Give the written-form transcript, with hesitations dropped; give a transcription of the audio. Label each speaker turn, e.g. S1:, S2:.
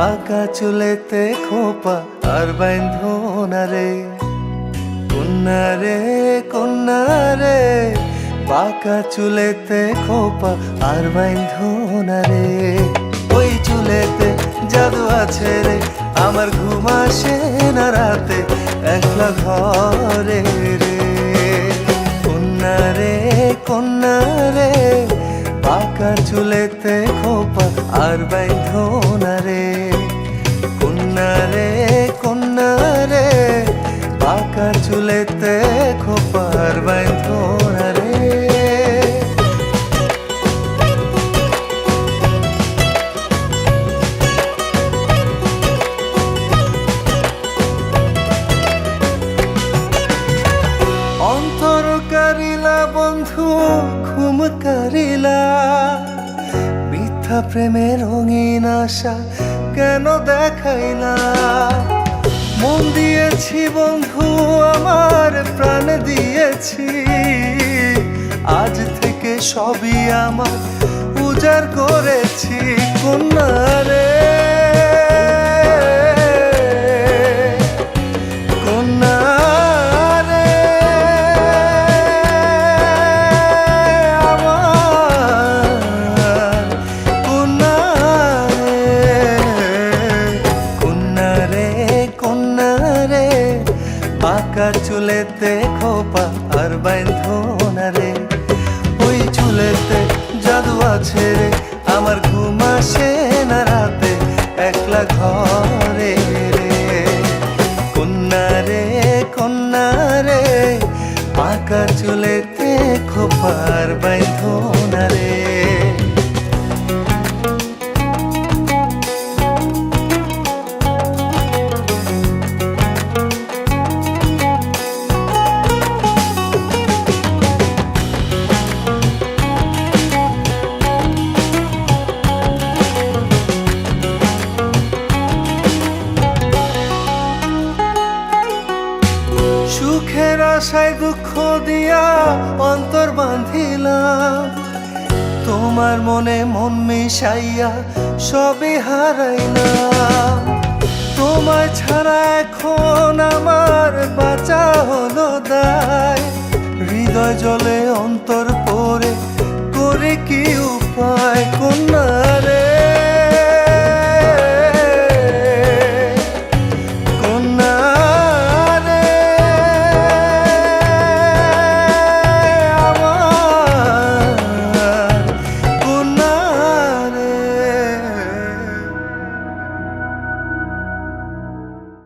S1: বাঁকা চুলেতে খোপা আর বাইন্ধনা রে, কন্যা রে কন্যা রে, বাঁকা চুলেতে খোপা আর বাইন্ধনা রে। ওই চুলেতে জাদু আছে রে, আমার ঘুম আসে না রাতে একলা ঘরে রে। কন্যা রে কন্যা রে, বাঁকা চুলেতে খোপা আর বাইন্ধনা রে, কন্যা রে কন্যা রে, বাঁকা চুলেতে খোপা আর বাইন্ধনা রে। অন্তর কারিলা বন্ধু ঘুম কারিলা, মিথ্যা প্রেমের রঙিন আশা কেন দেখাইলা। মন দিয়েছি বন্ধু আমার প্রাণ দিয়েছি, আজ থেকে সবই আমার উজাড় করেছি। কন্যা রে কন্যা রে, আমার কন্যা রে, কন্যা রে, বাঁকা চুলেতে খোপা আর বাইন্ধনা রে। ওই চুলেতে জাদু আছে রে, আমার ঘুম আসে না রাতে একলা ঘরে রে। কন্যা রে কন্যা রে, বাঁকা চুলেতে খোপা আর বাইন্ধনা রে। সুখের আশায় দুঃখ দিয়া অন্তর বাঁধিলাম, তোমার মনে মন মিশাইয়া সবে হারাইলাম। তোমায় ছাড়া এখন আমার বাঁচা হলো দায়, হৃদয় জলে অন্তর পড়ে করে কি উপায়। কন্যা